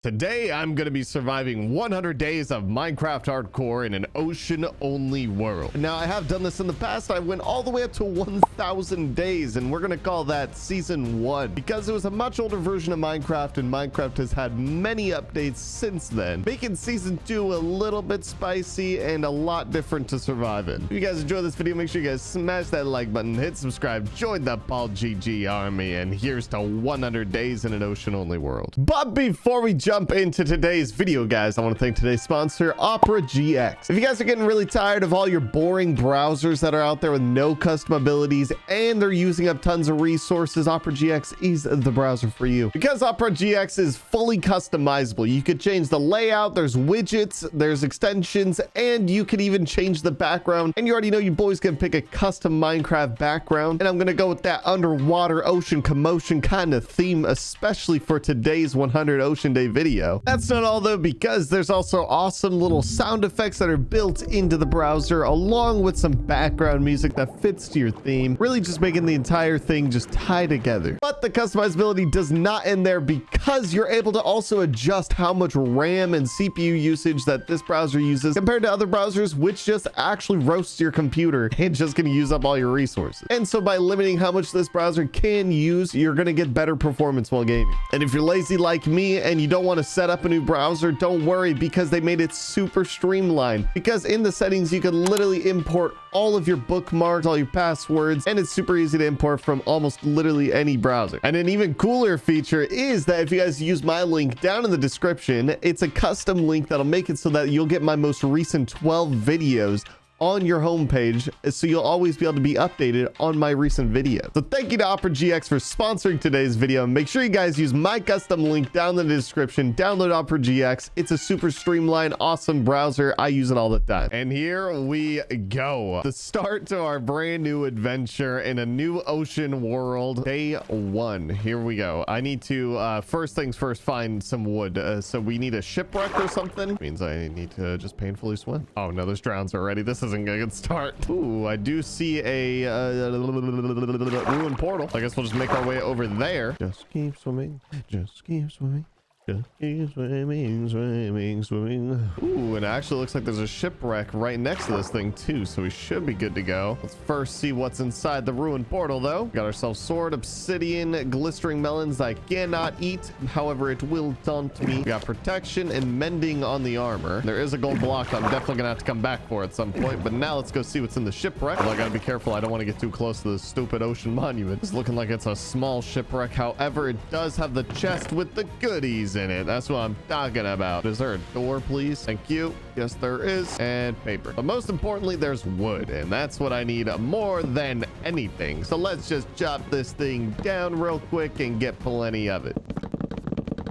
Today, I'm going to be surviving 100 days of Minecraft hardcore in an ocean-only world. Now, I have done this in the past. I went all the way up to 1,000 days, and we're going to call that Season 1 because it was a much older version of Minecraft, and Minecraft has had many updates since then, making Season 2 a little bit spicy and a lot different to survive in. If you guys enjoyed this video, make sure you guys smash that like button, hit subscribe, join the PaulGG army, and here's to 100 days in an ocean-only world. But before we jump into today's video, guys, I want to thank today's sponsor, PaulGG. If you guys are getting really tired of all your boring browsers that are out there with no custom abilities and they're using up tons of resources, PaulGG is the browser for you. Because PaulGG is fully customizable, you could change the layout, there's widgets, there's extensions, and you could even change the background. And you already know you boys can pick a custom Minecraft background, and I'm gonna go with that underwater ocean commotion kind of theme, especially for today's 100 Ocean Day video. That's not all though, because there's also awesome little sound effects that are built into the browser, along with some background music that fits to your theme, really just making the entire thing just tie together. But the customizability does not end there, because you're able to also adjust how much RAM and CPU usage that this browser uses compared to other browsers, which just actually roasts your computer and just gonna use up all your resources. And so by limiting how much this browser can use, you're gonna get better performance while gaming. And if you're lazy like me and you don't want to set up a new browser, don't worry, because they made it super streamlined. Because in the settings, you can literally import all of your bookmarks, all your passwords, and it's super easy to import from almost literally any browser. And an even cooler feature is that if you guys use my link down in the description, it's a custom link that'll make it so that you'll get my most recent 12 videos on your homepage, so you'll always be able to be updated on my recent video. So thank you to PaulGG for sponsoring today's video. Make sure you guys use my custom link down in the description. Download PaulGG. It's a super streamlined, awesome browser. I use it all the time. And here we go. The start to our brand new adventure in a new ocean world. Day 1. Here we go. I need to, first things first, find some wood. So we need a shipwreck or something. Means I need to just painfully swim. Oh no, there's drowns already. This isn't a good start. Ooh, I do see a ruined portal. I guess we'll just make our way over there. Just keep swimming. Just keep swimming. Just keep swimming, swimming, swimming. Ooh, and it actually looks like there's a shipwreck right next to this thing too, so we should be good to go. Let's first see what's inside the ruined portal though. We got ourselves sword, obsidian, glistering melons I cannot eat, however it will taunt me. We got protection and mending on the armor. There is a gold block I'm definitely gonna have to come back for at some point, but now let's go see what's in the shipwreck. Well, I gotta be careful, I don't want to get too close to this stupid ocean monument. It's looking like it's a small shipwreck, however it does have the chest with the goodies in it. That's what I'm talking about. Is there a door, please? Thank you. Yes, there is. And paper. But most importantly, there's wood, and that's what I need more than anything. So let's just chop this thing down real quick and get plenty of it.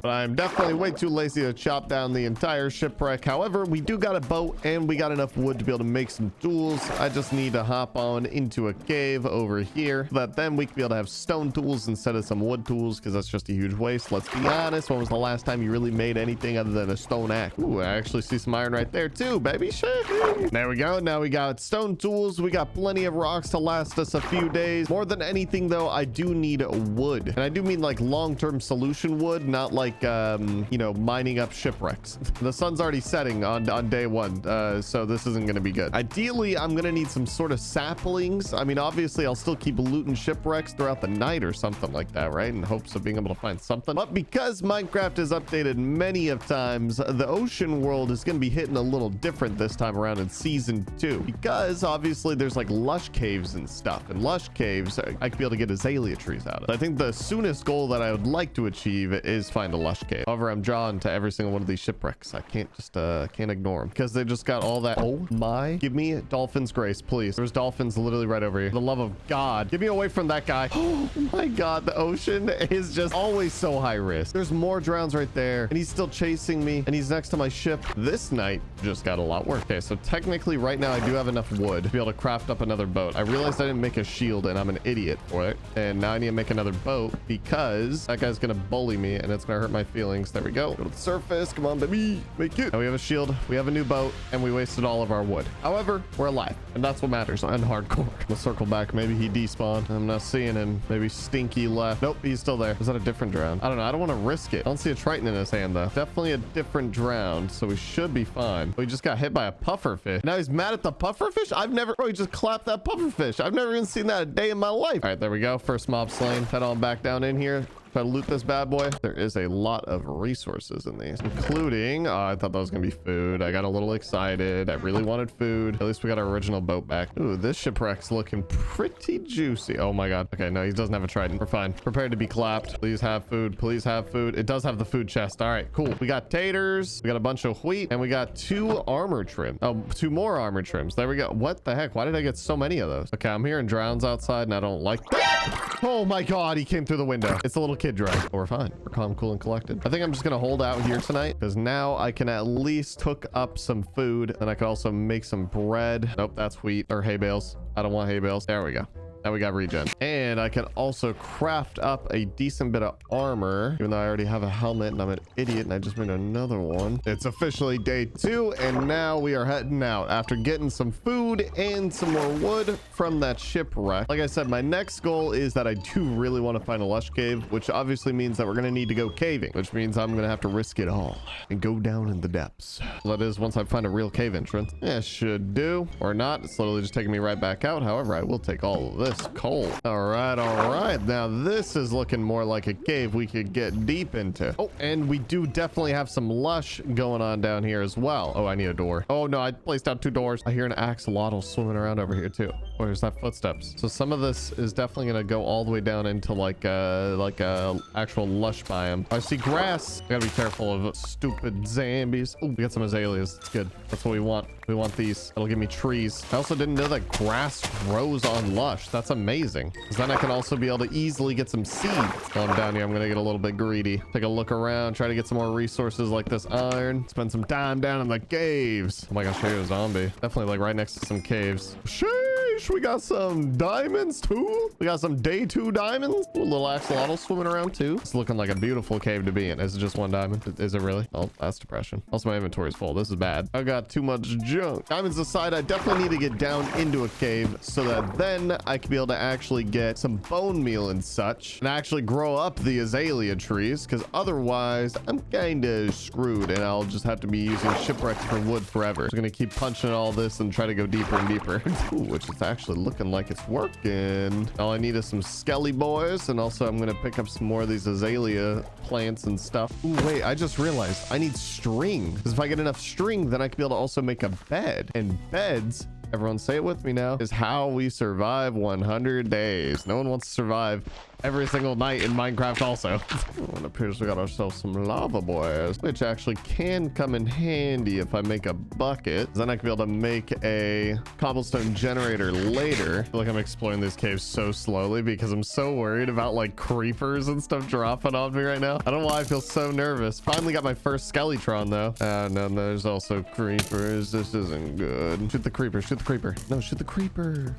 But I'm definitely way too lazy to chop down the entire shipwreck. However, we do got a boat and we got enough wood to be able to make some tools. I just need to hop on into a cave over here so that then we can be able to have stone tools instead of some wood tools, because that's just a huge waste. Let's be honest. When was the last time you really made anything other than a stone axe? Ooh, I actually see some iron right there too, baby. Shit. There we go. Now we got stone tools. We got plenty of rocks to last us a few days. More than anything though, I do need wood. And I do mean like long-term solution wood, not like you know, mining up shipwrecks. The sun's already setting on day 1, so this isn't going to be good. Ideally, I'm going to need some sort of saplings. I mean, obviously, I'll still keep looting shipwrecks throughout the night or something like that, right? In hopes of being able to find something. But because Minecraft is updated many of times, the ocean world is going to be hitting a little different this time around in Season 2. Because, obviously, there's like lush caves and stuff. And lush caves, I could be able to get azalea trees out of. I think the soonest goal that I would like to achieve is find a lush cave. However, I'm drawn to every single one of these shipwrecks. I can't just can't ignore them because they just got all that. Oh my, give me dolphin's grace, please. There's dolphins literally right over here. For the love of God, get me away from that guy. Oh my God, the ocean is just always so high risk. There's more drowns right there and he's still chasing me and he's next to my ship. This night just got a lot worse. Okay, so technically right now I do have enough wood to be able to craft up another boat. I realized I didn't make a shield and I'm an idiot for it, and now I need to make another boat because that guy's gonna bully me and it's gonna hurt hurt my feelings. There we go. Go to the surface. Come on, baby. Make it. Now we have a shield. We have a new boat, and we wasted all of our wood. However, we're alive, and that's what matters on hardcore. We'll circle back. Maybe he despawned. I'm not seeing him. Maybe Stinky left. Nope, he's still there. Is that a different drown? I don't know. I don't want to risk it. I don't see a Triton in his hand, though. Definitely a different drown, so we should be fine. We just got hit by a pufferfish. Now he's mad at the pufferfish? I've never... Bro, he just clapped that pufferfish. I've never even seen that a day in my life. All right, there we go. First mob slain. Head on back down in here. Try to loot this bad boy. There is a lot of resources in these, including I thought that was gonna be food. I got a little excited. I really wanted food. At least we got our original boat back. Ooh, this shipwreck's looking pretty juicy. Oh my god. Okay, no, he doesn't have a trident. We're fine. Prepared to be clapped. Please have food. Please have food. It does have the food chest. All right, cool. We got taters. We got a bunch of wheat, and we got 2 armor trim. Oh, 2 more armor trims. There we go. What the heck? Why did I get so many of those? Okay, I'm hearing drowns outside, and I don't like that. Oh my god, he came through the window. It's a little kid drown. Oh, we're fine. We're calm, cool, and collected. I think I'm just gonna hold out here tonight because now I can at least hook up some food, and I can also make some bread. Nope, that's wheat or hay bales. I don't want hay bales. There we go. Now we got regen. And I can also craft up a decent bit of armor, even though I already have a helmet and I'm an idiot and I just made another one. It's officially day 2, and now we are heading out after getting some food and some more wood from that shipwreck. Like I said, my next goal is that I do really want to find a lush cave, which obviously means that we're going to need to go caving, which means I'm going to have to risk it all and go down in the depths. That is, once I find a real cave entrance. Yeah, should do. Or not. It's literally just taking me right back out. However, I will take all of this coal. All right. Now this is looking more like a cave we could get deep into. Oh, and we do definitely have some lush going on down here as well. Oh, I need a door. Oh no, I placed out 2 doors. I hear an axolotl swimming around over here too. Oh, there's that footsteps. So some of this is definitely gonna go all the way down into like a actual lush biome. I see grass. I gotta be careful of stupid zombies. Oh, we got some azaleas. It's good. That's what we want. We want these. That'll give me trees. I also didn't know that grass grows on lush. That's amazing. Because then I can also be able to easily get some seeds. While I'm down here, I'm gonna get a little bit greedy. Take a look around, try to get some more resources like this iron. Spend some time down in the caves. Oh my gosh, here's a zombie. Definitely like right next to some caves. Sheesh, we got some diamonds too. We got some day 2 diamonds. Ooh, a little axolotl swimming around too. It's looking like a beautiful cave to be in. Is it just 1 diamond? Is it really? Oh, that's depression. Also, my inventory is full. This is bad. I got too much junk. Diamonds aside, I definitely need to get down into a cave so that then I can be able to actually get some bone meal and such and actually grow up the azalea trees, because otherwise I'm kind of screwed and I'll just have to be using shipwrecks for wood forever. So I'm gonna keep punching all this and try to go deeper and deeper. Ooh, which is actually looking like it's working. All I need is some skelly boys, and also I'm gonna pick up some more of these azalea plants and stuff. Ooh, wait, I just realized I need string, because if I get enough string, then I can be able to also make a bed. And beds, everyone say it with me now, is how we survive 100 days. No one wants to survive every single night in Minecraft also. Oh, it appears we got ourselves some lava boys, which actually can come in handy if I make a bucket. Then I can be able to make a cobblestone generator later. I feel like I'm exploring these caves so slowly because I'm so worried about like creepers and stuff dropping on me right now. I don't know why I feel so nervous. Finally got my first skeletron though. And then there's also creepers. This isn't good. Shoot the creeper. Shoot the creeper. No, shoot the creeper.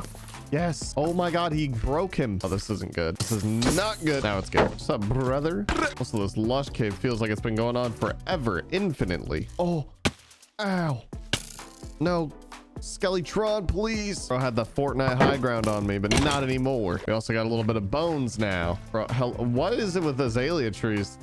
Yes. Oh my god, he broke him. Oh, this isn't good. This is not good. Now it's good. What's up, brother? Also, this lush cave feels like it's been going on forever, infinitely. Oh, ow. No. Skeletron, please. Bro had the Fortnite high ground on me, but not anymore. We also got a little bit of bones now. Bro, hell, what is it with azalea trees?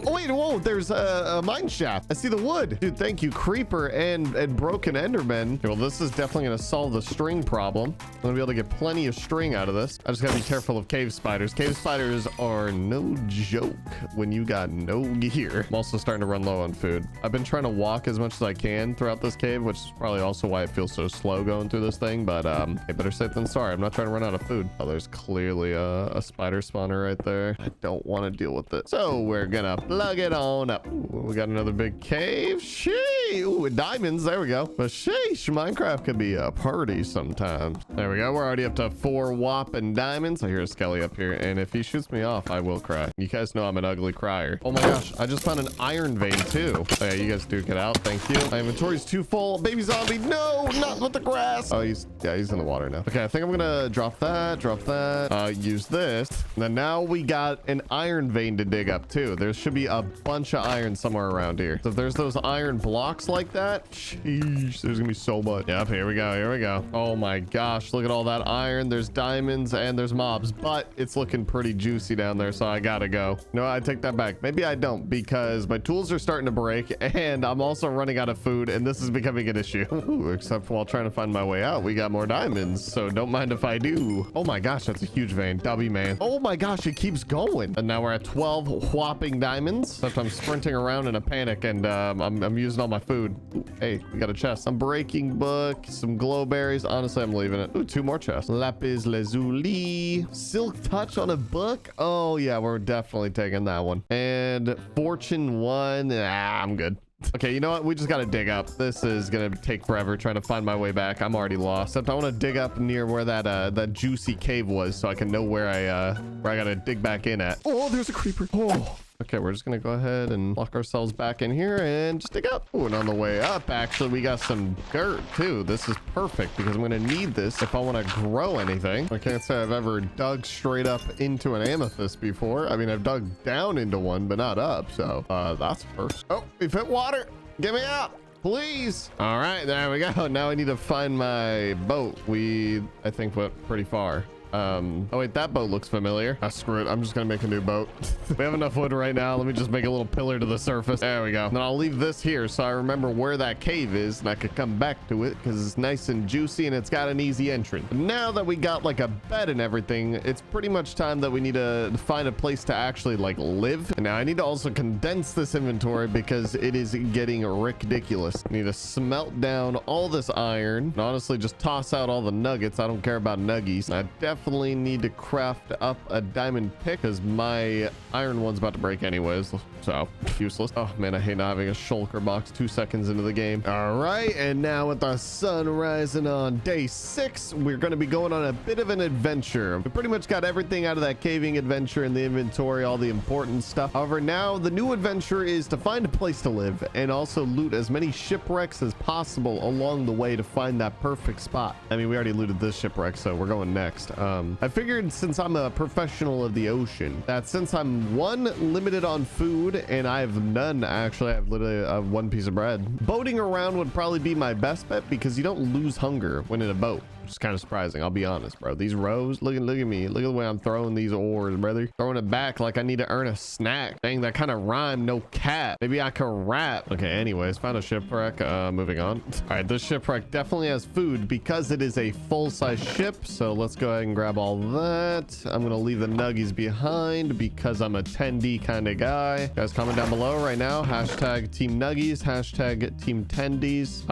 Oh wait, whoa, there's a mine shaft. I see the wood. Dude, thank you, creeper and broken enderman. Okay, well, this is definitely gonna solve the string problem. I'm gonna be able to get plenty of string out of this. I just gotta be careful of cave spiders. Cave spiders are no joke when you got no gear. I'm also starting to run low on food. I've been trying to walk as much as I can throughout this cave, which is probably also why it feels so slow going through this thing, but hey, better safe than sorry. I'm not trying to run out of food. Oh, there's clearly a spider spawner right there. I don't want to deal with it, so we're gonna plug it on up. Ooh, we got another big cave. Sheesh. Hey, ooh, diamonds. There we go. But sheesh, Minecraft can be a party sometimes. There we go. We're already up to 4 whopping diamonds. I hear a skelly up here, and if he shoots me off, I will cry. You guys know I'm an ugly crier. Oh my gosh, I just found an iron vein too. Oh yeah, you guys duke it out. Thank you. My inventory's too full. Baby zombie, no, not with the grass. Oh, he's in the water now. Okay, I think I'm gonna drop that, use this. And then now we got an iron vein to dig up too. There should be a bunch of iron somewhere around here. So if there's those iron blocks like that, sheesh, there's gonna be so much. Yep, here we go. Oh my gosh, look at all that iron. There's diamonds and there's mobs, but it's looking pretty juicy down there, so I gotta go. No, I take that back. Maybe I don't, because my tools are starting to break and I'm also running out of food, and this is becoming an issue. Ooh, except while trying to find my way out, we got more diamonds, so don't mind if I do. Oh my gosh, that's a huge vein. W, man. Oh my gosh, it keeps going. And now we're at 12 whopping diamonds. Except I'm sprinting around in a panic, and I'm using all my food. Ooh, hey, we got a chest. I'm breaking book, some glow berries. Honestly, I'm leaving it. Ooh, 2 more chests. Lapis lazuli, silk touch on a book. Oh yeah, we're definitely taking that one. And fortune 1. I'm good. Okay, you know what? We just got to dig up. This is going to take forever trying to find my way back. I'm already lost. Except I want to dig up near where that juicy cave was, so I can know where I got to dig back in at. Oh, there's a creeper. Oh. Okay, we're just gonna go ahead and lock ourselves back in here and just dig up. Oh, and on the way up, actually, we got some dirt too. This is perfect because I'm gonna need this if I want to grow anything. I can't say I've ever dug straight up into an amethyst before. I mean, I've dug down into one, but not up. So that's first. Oh, we've hit water. Get me out, please. All right, there we go. Now I need to find my boat. I think, went pretty far. Oh wait, that boat looks familiar. Screw it, I'm just gonna make a new boat. We have enough wood right now. Let me just make a little pillar to the surface. There we go. Then I'll leave this here so I remember where that cave is and I could come back to it because it's nice and juicy and it's got an easy entrance. But now that we got like a bed and everything, it's pretty much time that we need to find a place to actually like live. And now I need to also condense this inventory because it is getting ridiculous. I need to smelt down all this iron and honestly just toss out all the nuggets. I don't care about nuggies. I definitely need to craft up a diamond pick because my iron one's about to break anyways, so useless. Oh man, I hate not having a shulker box 2 seconds into the game. All right, and now with the sun rising on day 6, we're going to be going on a bit of an adventure. We pretty much got everything out of that caving adventure in the inventory, all the important stuff. However, now the new adventure is to find a place to live and also loot as many shipwrecks as possible along the way to find that perfect spot. I mean, we already looted this shipwreck, so we're going next. I figured since I'm a professional of the ocean, that since I'm limited on food and I have none, actually I have literally 1 piece of bread, boating around would probably be my best bet because you don't lose hunger when in a boat. Which is kind of surprising, I'll be honest, bro. These rows, look at me, look at the way I'm throwing these ores, brother. Throwing it back like I need to earn a snack. Dang, that kind of rhyme, no cap. Maybe I could rap. Okay, anyways, found a shipwreck. Moving on. All right, this shipwreck definitely has food because it is a full-size ship, so let's go ahead and grab all that. I'm gonna leave the nuggies behind because I'm a 10D kind of guy. Guys, comment down below right now, hashtag team nuggies, hashtag team 10Ds.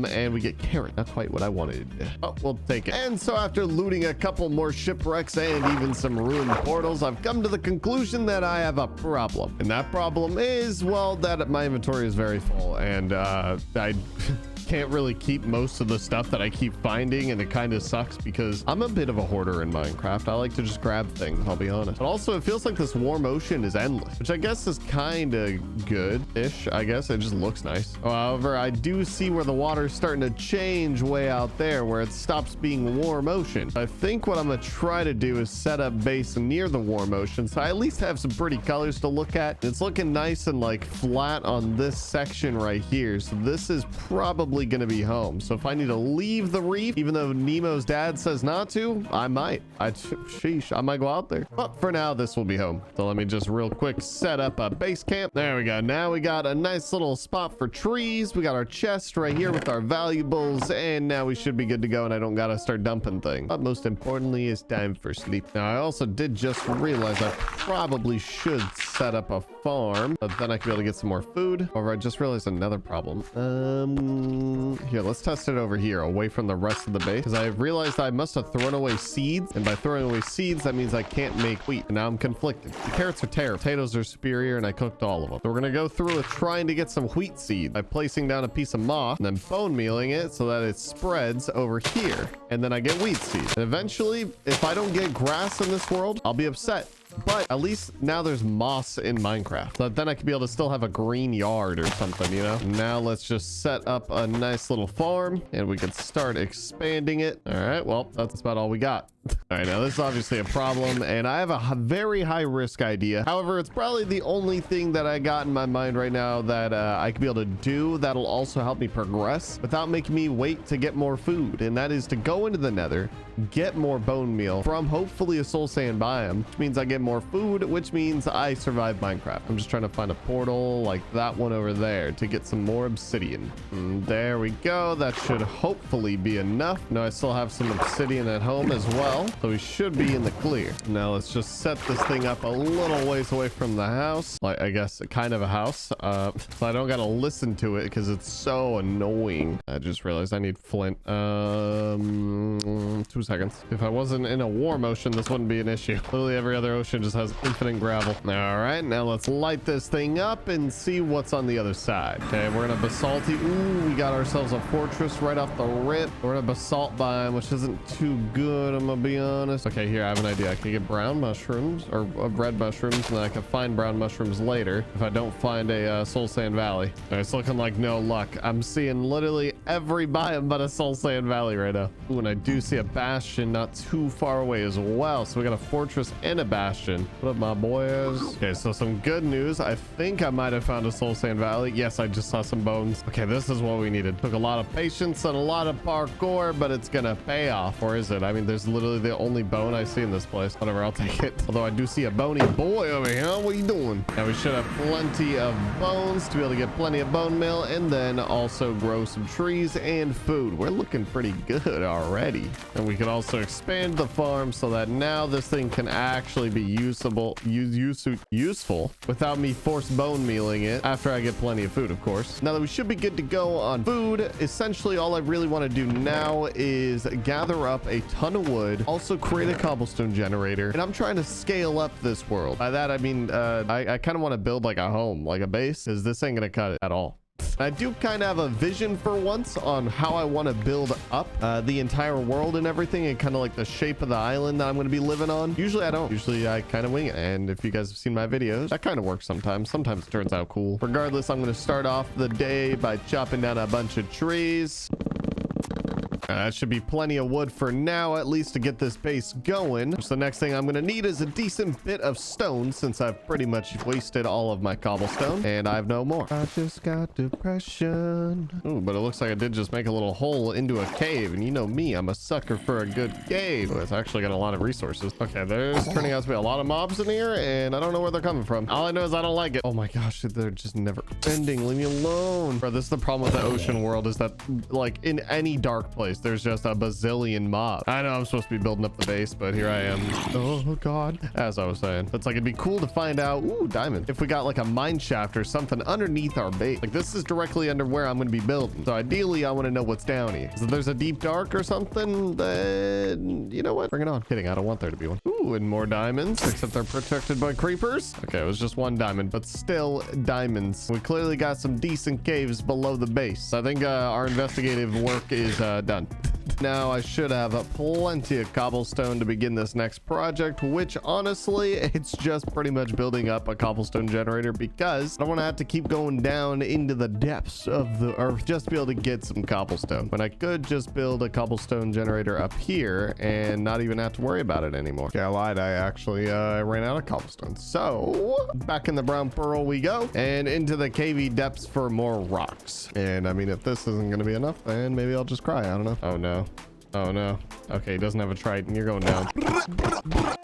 And we get carrot, not quite what I wanted. Oh, we'll take it. And so after looting a couple more shipwrecks and even some ruined portals, I've come to the conclusion that I have a problem. And that problem is, well, that my inventory is very full and I can't really keep most of the stuff that I keep finding, and it kind of sucks because I'm a bit of a hoarder in Minecraft. I like to just grab things, I'll be honest. But also it feels like this warm ocean is endless, which I guess is kind of good-ish. I guess it just looks nice. However, I do see where the water's starting to change way out there where it stops being warm ocean. I think what I'm gonna try to do is set up base near the warm ocean so I at least have some pretty colors to look at. It's looking nice and like flat on this section right here, so this is probably gonna be home. So if I need to leave the reef, even though Nemo's dad says not to, I might. I might go out there. But for now, this will be home. So let me just real quick set up a base camp. There we go. Now we got a nice little spot for trees. We got our chest right here with our valuables, and now we should be good to go, and I don't gotta start dumping things. But most importantly, it's time for sleep. Now I also did just realize I probably should set up a farm, but then I could be able to get some more food. However, I just realized another problem. Here, let's test it over here, away from the rest of the base, because I realized I must have thrown away seeds, and by throwing away seeds, that means I can't make wheat. And now I'm conflicted. The carrots are terrible. Potatoes are superior, and I cooked all of them. So we're gonna go through with trying to get some wheat seed by placing down a piece of moss and then bone mealing it so that it spreads over here, and then I get wheat seed. And eventually, if I don't get grass in this world, I'll be upset. But at least now there's moss in Minecraft, so then I could be able to still have a green yard or something, you know. Now let's just set up a nice little farm and we can start expanding it. All right, well, that's about all we got. All right, now this is obviously a problem, and I have a very high risk idea. However, it's probably the only thing that I got in my mind right now that I could be able to do that'll also help me progress without making me wait to get more food, and that is to go into the nether, get more bone meal from hopefully a soul sand biome, which means I get more food, which means I survive Minecraft. I'm just trying to find a portal like that one over there to get some more obsidian. And there we go. That should hopefully be enough. Now I still have some obsidian at home as well, so we should be in the clear. Now let's just set this thing up a little ways away from the house, like I guess kind of a house, so I don't gotta listen to it because it's so annoying. I just realized I need flint. 2 seconds. If I wasn't in a war motion, this wouldn't be an issue. Literally every other ocean just has infinite gravel. All right, now let's light this thing up and see what's on the other side. Okay, we're gonna basalty. Ooh, we got ourselves a fortress right off the rip. We're in a basalt biome, which isn't too good, I'm gonna be honest. Okay, here I have an idea. I can get brown mushrooms or red mushrooms, and then I can find brown mushrooms later if I don't find a soul sand valley. It's looking like no luck. I'm seeing literally every biome but a soul sand valley right now. Ooh, and I do see a bastion not too far away as well, so we got a fortress and a bastion. What up, my boys? Okay, so some good news. I think I might have found a soul sand valley. Yes, I just saw some bones. Okay, this is what we needed. Took a lot of patience and a lot of parkour, but it's gonna pay off. Or is it? I mean, there's literally the only bone I see in this place. Whatever, I'll take it. Although I do see a bony boy over here. What are you doing? Now we should have plenty of bones to be able to get plenty of bone meal, and then also grow some trees and food. We're looking pretty good already. And we can also expand the farm so that now this thing can actually be useful without me forced bone mealing it after I get plenty of food, of course. Now that we should be good to go on food, essentially all I really want to do now is gather up a ton of wood, also create a cobblestone generator, and I'm trying to scale up this world. By that I mean I kind of want to build like a home, like a base, because this ain't gonna cut it at all. I do kind of have a vision for once on how I want to build up the entire world and everything, and kind of like the shape of the island that I'm going to be living on. Usually I don't. Usually I kind of wing it. And if you guys have seen my videos, that kind of works sometimes. Sometimes it turns out cool. Regardless, I'm going to start off the day by chopping down a bunch of trees. That should be plenty of wood for now, at least, to get this base going. So the next thing I'm going to need is a decent bit of stone, since I've pretty much wasted all of my cobblestone and I have no more. I just got depression. Ooh, but it looks like I did just make a little hole into a cave, and you know me, I'm a sucker for a good cave. Oh, it's actually got a lot of resources. Okay, there's turning out to be a lot of mobs in here, and I don't know where they're coming from. All I know is I don't like it. Oh my gosh, they're just never ending. Leave me alone. Bro, this is the problem with the ocean world, is that like in any dark place, there's just a bazillion mobs. I know I'm supposed to be building up the base, but here I am. Oh god. As I was saying, it's like it'd be cool to find out, ooh, diamond, if we got like a mine shaft or something underneath our base. Like this is directly under where I'm going to be building, so ideally I want to know what's down here. So if there's a deep dark or something, then you know what, bring it on. Kidding, I don't want there to be one. Ooh, and more diamonds, except they're protected by creepers. Okay, it was just one diamond, but still diamonds. We clearly got some decent caves below the base. I think our investigative work is done. Now I should have plenty of cobblestone to begin this next project, which honestly, it's just pretty much building up a cobblestone generator, because I don't want to have to keep going down into the depths of the earth just to be able to get some cobblestone, when I could just build a cobblestone generator up here and not even have to worry about it anymore. Okay, I lied. I actually ran out of cobblestone. So back in the brown pearl we go, and into the cavey depths for more rocks. And I mean, if this isn't going to be enough, then maybe I'll just cry. I don't know. Oh no. Oh no. Okay, he doesn't have a trident. You're going down.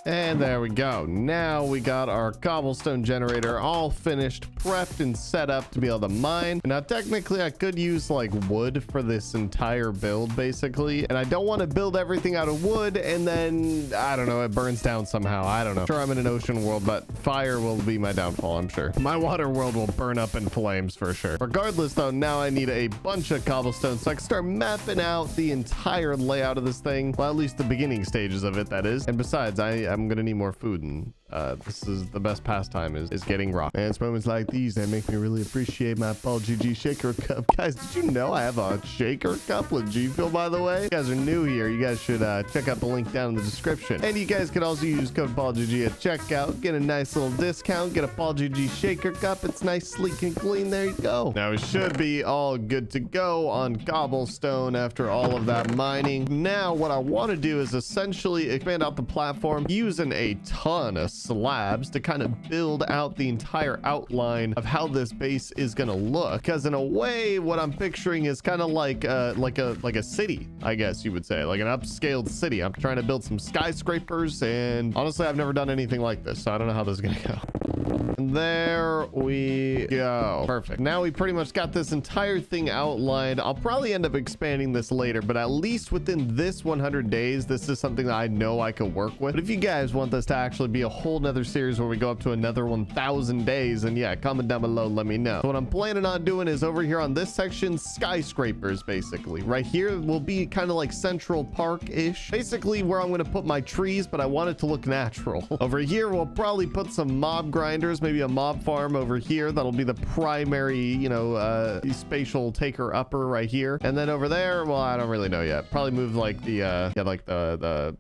And there we go. Now we got our cobblestone generator all finished, prepped, and set up to be able to mine. Now, technically, I could use like wood for this entire build, basically. And I don't want to build everything out of wood and then, I don't know, it burns down somehow. I don't know. Sure, I'm in an ocean world, but fire will be my downfall, I'm sure. My water world will burn up in flames for sure. Regardless, though, now I need a bunch of cobblestone so I can start mapping out the entire layout of this thing. Well, at least the beginning stages of it, that is. And besides, I'm gonna need more food, and this is the best pastime is getting rock. And it's moments like these that make me really appreciate my PaulGG shaker cup. Guys, did you know I have a shaker cup with G Fuel, by the way? If you guys are new here, you guys should check out the link down in the description. And you guys could also use code PaulGG at checkout, get a nice little discount, get a PaulGG shaker cup. It's nice, sleek, and clean. There you go. Now we should be all good to go on cobblestone after all of that mining. Now what I want to do is essentially expand out the platform using a ton of slabs to kind of build out the entire outline of how this base is going to look, because in a way what I'm picturing is kind of like a city, I guess you would say, like an upscaled city. I'm trying to build some skyscrapers, and honestly I've never done anything like this, so I don't know how this is gonna go. And there we go. Perfect. Now we pretty much got this entire thing outlined. I'll probably end up expanding this later, but at least within this 100 days, this is something that I know I could work with. But if you guys want this to actually be a whole nother series where we go up to another 1,000 days, then yeah, comment down below, let me know. So what I'm planning on doing is over here on this section, skyscrapers, basically. Right here will be kind of like Central Park-ish. Basically where I'm going to put my trees, but I want it to look natural. Over here, we'll probably put some mob grinders, maybe a mob farm over here. That'll be the primary, you know, spatial taker upper right here. And then over there, well, I don't really know yet. Probably move like the, yeah, like that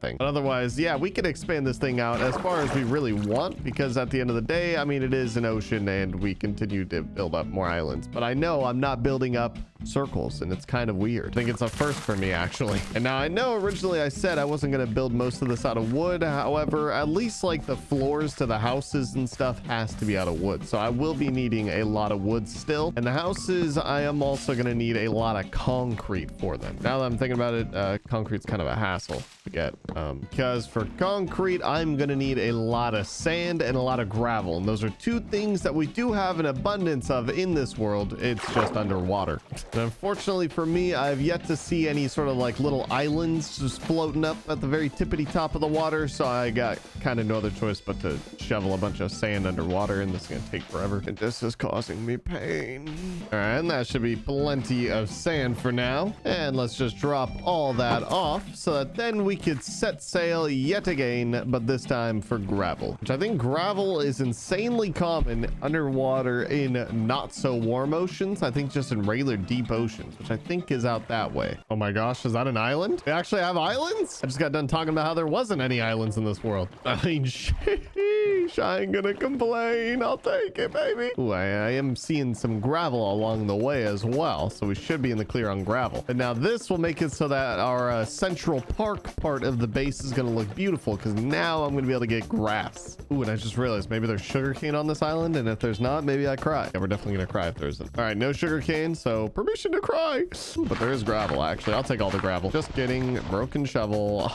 thing. But otherwise, yeah, we can expand this thing out as far as we really want, because at the end of the day, I mean, it is an ocean and we continue to build up more islands. But I know I'm not building up circles, and it's kind of weird. I think it's a first for me, actually. And now I know originally I said I wasn't going to build most of this out of wood. However, at least like the floors to the houses and stuff has to be out of wood. So I will be needing a lot of wood still. And the houses, I am also going to need a lot of concrete for them. Now that I'm thinking about it, concrete's kind of a hassle to get, because for concrete, I'm going to need a lot of sand and a lot of gravel. And those are two things that we do have an abundance of in this world. It's just underwater. And unfortunately for me, I've yet to see any sort of like little islands just floating up at the very tippity top of the water. So I got kind of no other choice but to shovel a bunch of sand underwater, and this is going to take forever. And this is causing me pain. All right, and that should be plenty of sand for now. And let's just drop all that off so that then we could set sail yet again, but this time for gravel, which I think gravel is insanely common underwater in not so warm oceans. I think just in regular deep oceans, which I think is out that way. Oh my gosh, is that an island? They actually have islands? I just got done talking about how there wasn't any islands in this world. I mean, sheesh, I ain't gonna complain. I'll take it, baby. Ooh, I am seeing some gravel along the way as well, so we should be in the clear on gravel. And now this will make it so that our Central Park part of the base is gonna look beautiful, because now I'm gonna be able to get grass. Ooh, and I just realized maybe there's sugarcane on this island, and if there's not, maybe I cry. Yeah, we're definitely gonna cry if there isn't. All right, no sugarcane, so permission to cry. Ooh, but there is gravel, actually. I'll take all the gravel. Just kidding. Broken shovel.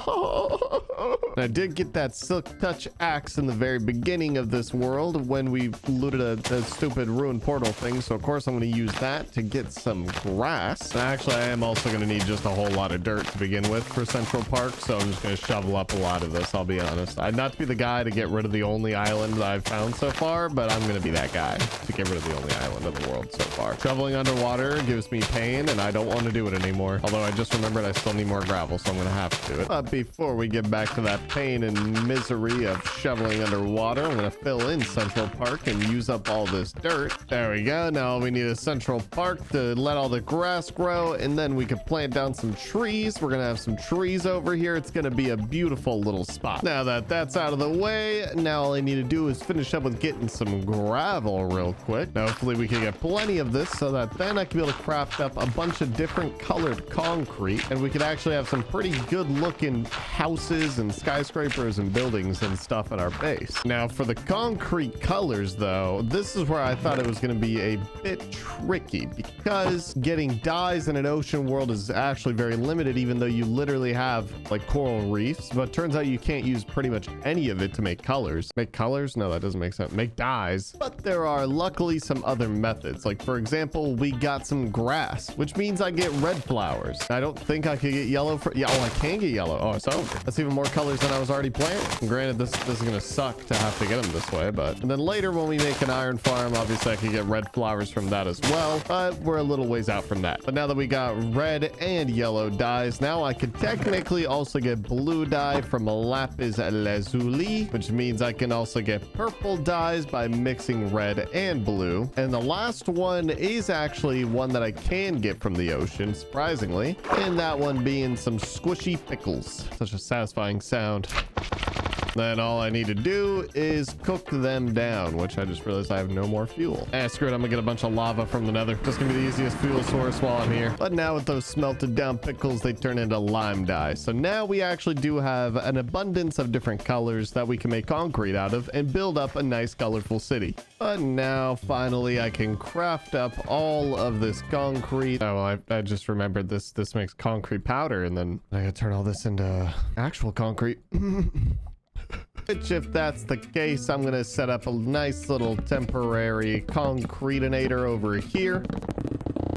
And I did get that silk touch axe in the very beginning of this world when we looted a stupid ruined portal thing, so of course I'm going to use that to get some grass. And actually, I am also going to need just a whole lot of dirt to begin with for Central Park, so I'm just going to shovel up a lot of this, I'll be honest. I'd not to be the guy to get rid of the only island that I've found so far, but I'm going to be that guy to get rid of the only island of the world so far. Shoveling underwater gives me pain, and I don't want to do it anymore. Although I just remembered I still need more gravel, so I'm going to have to do it. But before we get back to that pain and misery of shoveling underwater, I'm going to fill in Central Park and use up all this dirt. There we go. Now we need a Central Park to let all the grass grow, and then we can plant down some trees. We're going to have some trees over here. It's going to be a beautiful little spot. Now that that's out of the way, now all I need to do is finish up with getting some gravel real quick. Now hopefully we can get plenty of this so that then I can be able to craft up a bunch of different colored concrete, and we could actually have some pretty good looking houses and skyscrapers skyscrapers and buildings and stuff at our base. Now for the concrete colors though, this is where I thought it was going to be a bit tricky, because getting dyes in an ocean world is actually very limited, even though you literally have like coral reefs. But turns out you can't use pretty much any of it to make colors. Make colors? No, that doesn't make sense. Make dyes. But there are luckily some other methods. Like for example, we got some grass, which means I get red flowers. I don't think I could get yellow for, yeah, oh, I can get yellow. Oh, so that's even more colors than I was already planning. Granted, this is gonna suck to have to get them this way, but and then later when we make an iron farm, obviously I can get red flowers from that as well, but we're a little ways out from that. But now that we got red and yellow dyes, now I could technically also get blue dye from a lapis lazuli, which means I can also get purple dyes by mixing red and blue. And the last one is actually one that I can get from the ocean, surprisingly, and that one being some squishy pickles. Such a satisfying sound. Then all I need to do is cook them down, which I just realized I have no more fuel. Screw it, I'm gonna get a bunch of lava from the nether. That's gonna be the easiest fuel source while I'm here. But now with those smelted down pickles, they turn into lime dye. So now we actually do have an abundance of different colors that we can make concrete out of and build up a nice colorful city. But now finally I can craft up all of this concrete. Oh, I just remembered this makes concrete powder, and then I gotta turn all this into actual concrete. Which, if that's the case, I'm gonna set up a nice little temporary concretinator over here.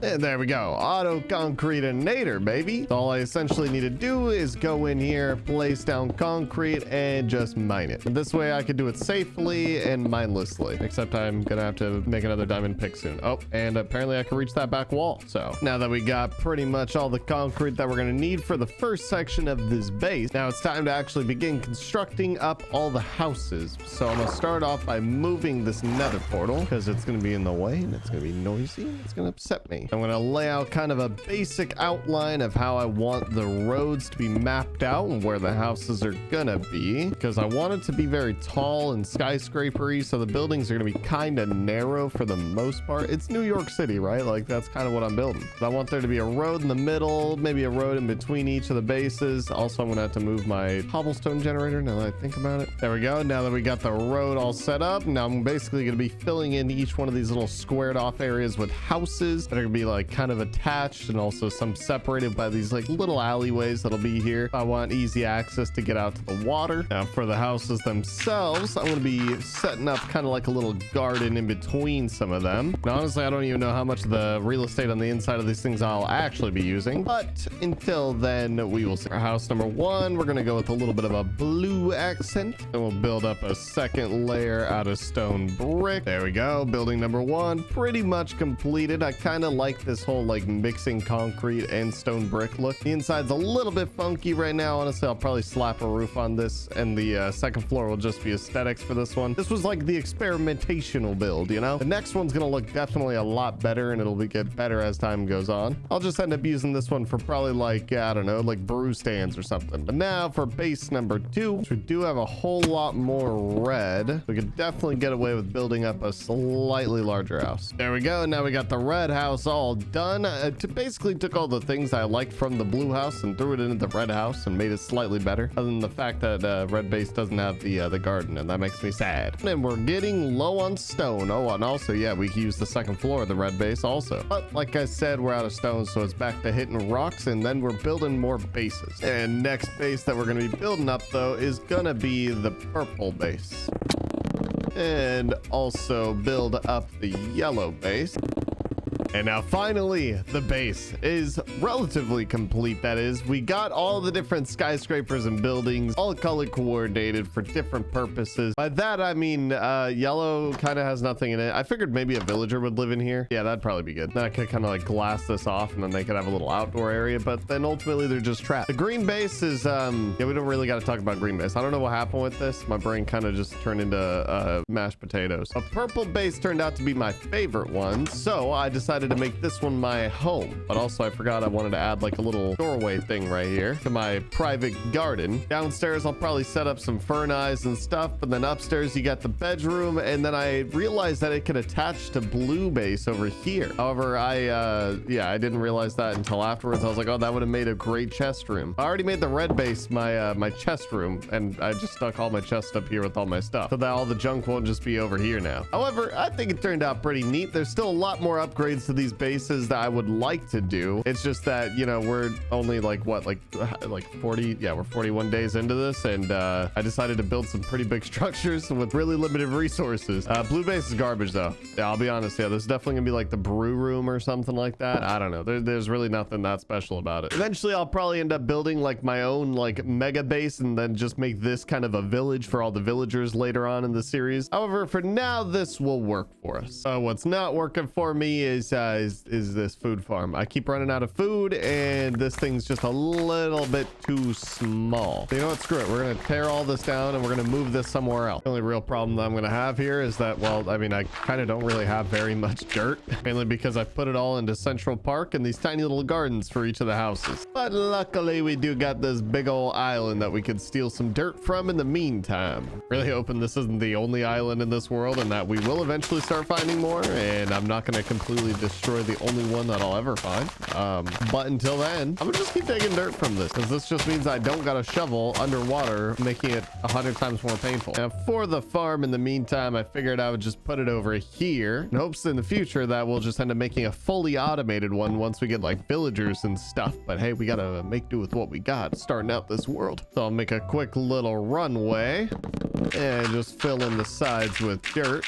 And there we go. Auto concretinator, baby. All I essentially need to do is go in here, place down concrete, and just mine it. And this way I can do it safely and mindlessly. Except I'm gonna have to make another diamond pick soon. Oh, and apparently I can reach that back wall. So now that we got pretty much all the concrete that we're gonna need for the first section of this base, now it's time to actually begin constructing up all the houses. So I'm gonna start off by moving this nether portal, because it's gonna be in the way and it's gonna be noisy and it's gonna upset me. I'm going to lay out kind of a basic outline of how I want the roads to be mapped out and where the houses are going to be, because I want it to be very tall and skyscrapery, so the buildings are going to be kind of narrow for the most part. It's New York City, right? Like, that's kind of what I'm building. But I want there to be a road in the middle, maybe a road in between each of the bases. Also, I'm going to have to move my cobblestone generator now that I think about it. There we go. Now that we got the road all set up, now I'm basically going to be filling in each one of these little squared off areas with houses that are going to be like kind of attached, and also some separated by these like little alleyways that'll be here. I want easy access to get out to the water. Now for the houses themselves, I'm going to be setting up kind of like a little garden in between some of them. Now honestly, I don't even know how much of the real estate on the inside of these things I'll actually be using, but until then we will see. For house number one, we're going to go with a little bit of a blue accent, and we'll build up a second layer out of stone brick. There we go. Building number one pretty much completed. I kind of like this whole like mixing concrete and stone brick look. The inside's a little bit funky right now. Honestly, I'll probably slap a roof on this, and the second floor will just be aesthetics for this one. This was like the experimentational build, you know? The next one's gonna look definitely a lot better, and it'll get better as time goes on. I'll just end up using this one for probably like, I don't know, like brew stands or something. But now for base number two, which we do have a whole lot more red, we could definitely get away with building up a slightly larger house. There we go. Now we got the red house all done. Basically took all the things I liked from the blue house and threw it into the red house and made it slightly better, other than the fact that red base doesn't have the garden, and that makes me sad. And we're getting low on stone. Oh, and also, yeah, we can use the second floor of the red base also. But like I said, we're out of stone, so it's back to hitting rocks, and then we're building more bases. And next base that we're going to be building up, though, is going to be the purple base. And also build up the yellow base. And now finally, the base is relatively complete. That is, we got all the different skyscrapers and buildings, all color coordinated for different purposes. By that, I mean, yellow kind of has nothing in it. I figured maybe a villager would live in here. Yeah, that'd probably be good. Then I could kind of like glass this off, and then they could have a little outdoor area, but then ultimately they're just trapped. The green base is, yeah, we don't really got to talk about green base. I don't know what happened with this. My brain kind of just turned into mashed potatoes. A purple base turned out to be my favorite one, so I decided decided to make this one my home. But also I forgot I wanted to add like a little doorway thing right here to my private garden. Downstairs, I'll probably set up some fern eyes and stuff. But then upstairs, you got the bedroom. And then I realized that it could attach to blue base over here. However, I didn't realize that until afterwards. I was like, oh, that would have made a great chest room. I already made the red base my chest room, and I just stuck all my chests up here with all my stuff so that all the junk won't just be over here now. However, I think it turned out pretty neat. There's still a lot more upgrades to these bases that I would like to do. It's just that, you know, we're only like what, like 40, yeah, we're 41 days into this, and I decided to build some pretty big structures with really limited resources. Blue base is garbage though. Yeah, I'll be honest. Yeah, this is definitely gonna be like the brew room or something like that. I don't know. There's really nothing that special about it. Eventually, I'll probably end up building like my own like mega base and then just make this kind of a village for all the villagers later on in the series. However, for now, this will work for us. What's not working for me is this food farm. I keep running out of food and this thing's just a little bit too small. So you know what? Screw it. We're going to tear all this down and we're going to move this somewhere else. The only real problem that I'm going to have here is that, well, I mean, I kind of don't really have very much dirt, mainly because I put it all into Central Park and these tiny little gardens for each of the houses. But luckily, we do got this big old island that we could steal some dirt from in the meantime. Really hoping this isn't the only island in this world and that we will eventually start finding more, and I'm not going to completely destroy the only one that I'll ever find. But until then, I'm gonna just keep taking dirt from this because this just means I don't got a shovel underwater, making it 100 times more painful. Now for the farm in the meantime, I figured I would just put it over here in hopes in the future that we'll just end up making a fully automated one once we get like villagers and stuff. But hey, we gotta make do with what we got starting out this world. So I'll make a quick little runway and just fill in the sides with dirt.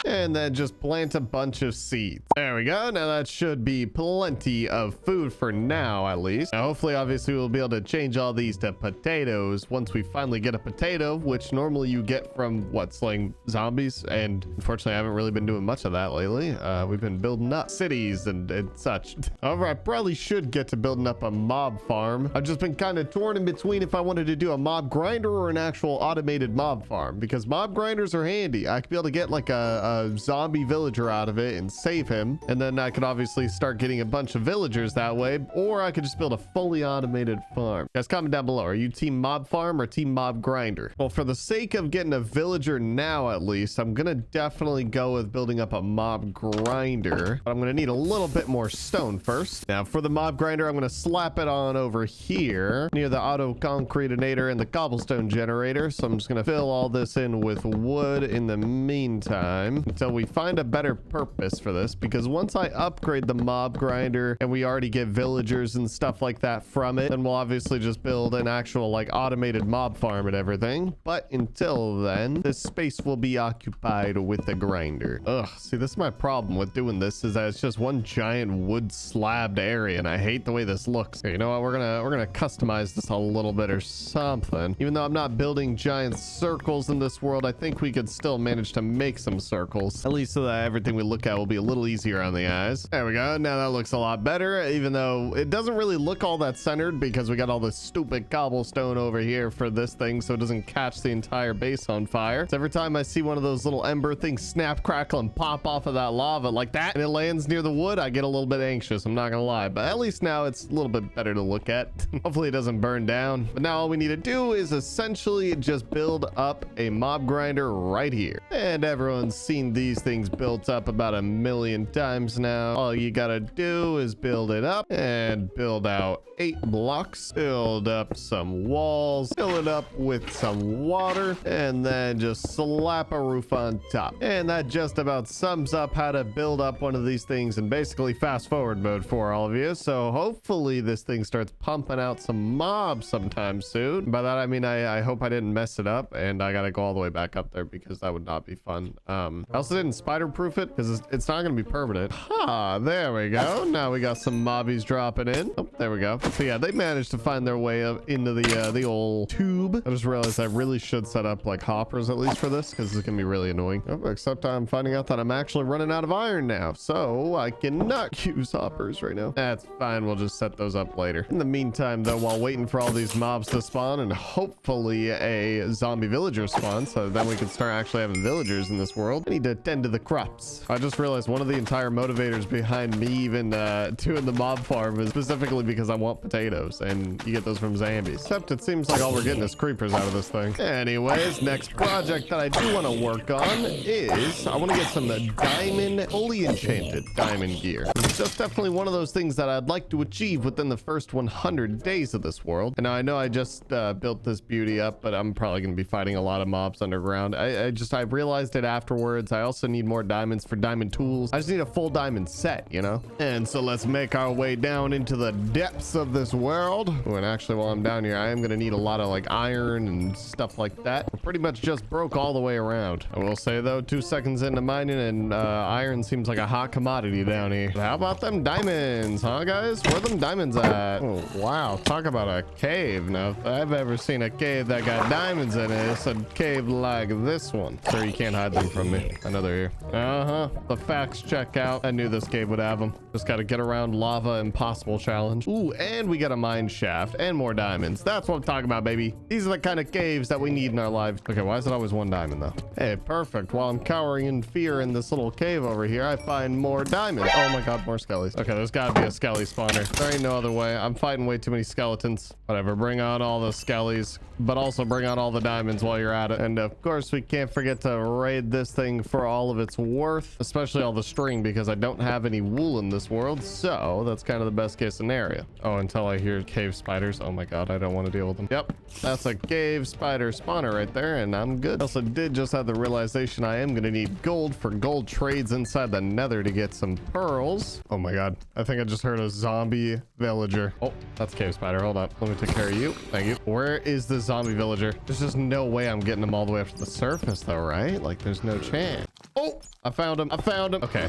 And then just plant a bunch of seeds. There we go. Now that should be plenty of food for now, at least. Now, hopefully, obviously, we'll be able to change all these to potatoes once we finally get a potato, which normally you get from what, slaying zombies. And unfortunately, I haven't really been doing much of that lately. We've been building up cities and such. However, I probably should get to building up a mob farm. I've just been kind of torn in between if I wanted to do a mob grinder or an actual automated mob farm, because mob grinders are handy. I could be able to get like a zombie villager out of it and save him, and then I could obviously start getting a bunch of villagers that way, or I could just build a fully automated farm. Guys, comment down below, are you team mob farm or team mob grinder? Well, for the sake of getting a villager now, at least, I'm gonna definitely go with building up a mob grinder, but I'm gonna need a little bit more stone first. Now for the mob grinder, I'm gonna slap it on over here near the auto concretinator and the cobblestone generator. So I'm just gonna fill all this in with wood in the meantime until we find a better purpose for this, because once I upgrade the mob grinder and we already get villagers and stuff like that from it, then we'll obviously just build an actual like automated mob farm and everything. But until then, this space will be occupied with the grinder. Ugh, see, this is my problem with doing this, is that it's just one giant wood slabbed area and I hate the way this looks. Okay, you know what, we're gonna customize this a little bit or something. Even though I'm not building giant circles in this world, I think we could still manage to make some circles, at least so that everything we look at will be a little easier on the eyes. There we go. Now that looks a lot better, even though it doesn't really look all that centered because we got all this stupid cobblestone over here for this thing so it doesn't catch the entire base on fire. So every time I see one of those little ember things snap, crackle, and pop off of that lava like that, and it lands near the wood, I get a little bit anxious, I'm not gonna lie. But at least now it's a little bit better to look at. Hopefully it doesn't burn down. But now all we need to do is essentially just build up a mob grinder right here. And everyone's seen these things built up about 1,000,000 times now. All you gotta do is build it up and build out 8 blocks, build up some walls, fill it up with some water, and then just slap a roof on top. And that just about sums up how to build up one of these things in basically fast forward mode for all of you. So hopefully this thing starts pumping out some mobs sometime soon. By that I mean I hope I didn't mess it up and I gotta go all the way back up there because that would not be fun. I also didn't spider proof it because it's not going to be permanent. There we go. Now we got some mobbies dropping in. Oh, there we go. So yeah, they managed to find their way up into the old tube. I just realized I really should set up like hoppers at least for this because it's gonna be really annoying. Oh, except I'm finding out that I'm actually running out of iron now, so I cannot use hoppers right now. That's fine. We'll just set those up later. In the meantime, though, while waiting for all these mobs to spawn and hopefully a zombie villager spawn, so then we can start actually having villagers in this world, I need need to tend to the crops. I just realized one of the entire motivators behind me even doing the mob farm is specifically because I want potatoes, and you get those from zombies. Except it seems like all we're getting is creepers out of this thing. Anyways, next project that I do want to work on is I want to get some diamond, fully enchanted diamond gear. It's just definitely one of those things that I'd like to achieve within the first 100 days of this world. And now I know I just built this beauty up, but I'm probably going to be fighting a lot of mobs underground. I realized it afterwards. I also need more diamonds for diamond tools. I just need a full diamond set, you know? And so let's make our way down into the depths of this world. Oh, and actually, while I'm down here, I am going to need a lot of like iron and stuff like that. We're pretty much just broke all the way around. I will say though, 2 seconds into mining and iron seems like a hot commodity down here. How about them diamonds, huh guys? Where them diamonds at? Oh, wow. Talk about a cave. Now, if I've ever seen a cave that got diamonds in it, it's a cave like this one. Sure, you can't hide them from me. I know they're here. The facts check out. I knew this cave would have them. Just got to get around lava impossible challenge. Ooh, and we got a mine shaft and more diamonds. That's what I'm talking about, baby. These are the kind of caves that we need in our lives. Okay, why is it always 1 diamond though? Hey, perfect. While I'm cowering in fear in this little cave over here, I find more diamonds. Oh my god, more skellies. Okay, there's got to be a skelly spawner. There ain't no other way. I'm fighting way too many skeletons. Whatever, bring on all the skellies, but also bring on all the diamonds while you're at it. And of course, we can't forget to raid this thing for all of its worth, especially all the string, because I don't have any wool in this world. So that's kind of the best case scenario. Oh, until I hear cave spiders. Oh my god, I don't want to deal with them. Yep, that's a cave spider spawner right there, and I'm good. I also did just have the realization I am going to need gold for gold trades inside the nether to get some pearls. Oh my god, I think I just heard a zombie villager. Oh, that's cave spider. Hold up, let me take care of you. Thank you. Where is the zombie villager? There's just no way I'm getting him all the way up to the surface though, right? Like there's no chance. Oh, I found him. I found him. Okay.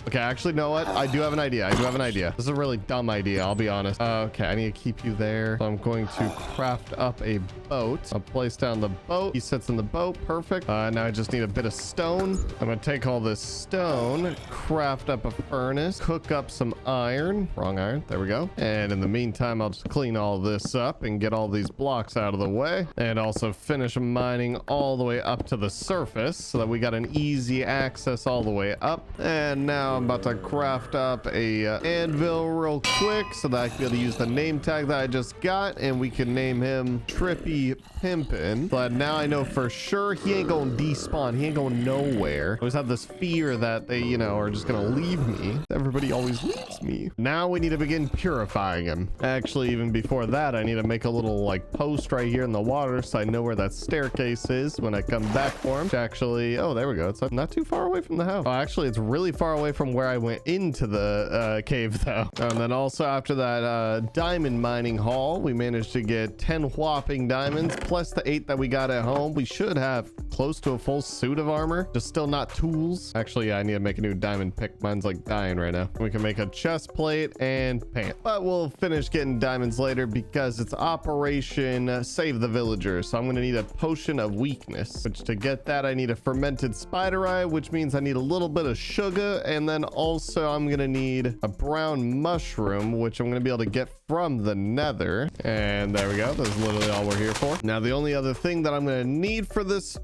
Okay, actually, know what? I do have an idea. This is a really dumb idea, I'll be honest. Okay, I need to keep you there. So I'm going to craft up a boat. I'll place down the boat. He sits in the boat. Perfect. Now I just need a bit of stone. I'm gonna take all this stone, craft up a furnace, cook up some iron. Wrong iron. There we go. And in the meantime, I'll just clean all this up and get all these blocks out of the way, and also finish mining all the way up to the surface so that we got an easy access all the way up. And now I'm about to craft up a anvil real quick so that I can be able to use the name tag that I just got, and we can name him Trippy Pimpin'. But now I know for sure he ain't gonna despawn. He ain't going nowhere. I always have this fear that they, you know, are just gonna leave me. Everybody always leaves me. Now we need to begin purifying him. Actually, even before that, I need to make a little like post right here in the water so I know where that staircase is when I come back for him. Actually, oh, there we go. It's not too far away from the house. Oh, actually, it's really far away from where I went into the cave though. And then also after that diamond mining haul, we managed to get 10 whopping diamonds plus the 8 that we got at home. We should have close to a full suit of armor, just still not tools. Actually, yeah, I need to make a new diamond pick. Mine's like dying right now. We can make a chest plate and pants, but we'll finish getting diamonds later because it's Operation Save the Villager. So I'm going to need a potion of weakness, which to get that, I need a fermented spider eye, which means I need a little bit of sugar. And then also I'm going to need a brown mushroom, which I'm going to be able to get from the nether. And there we go. That's literally all we're here for. Now, the only other thing that I'm going to need for this,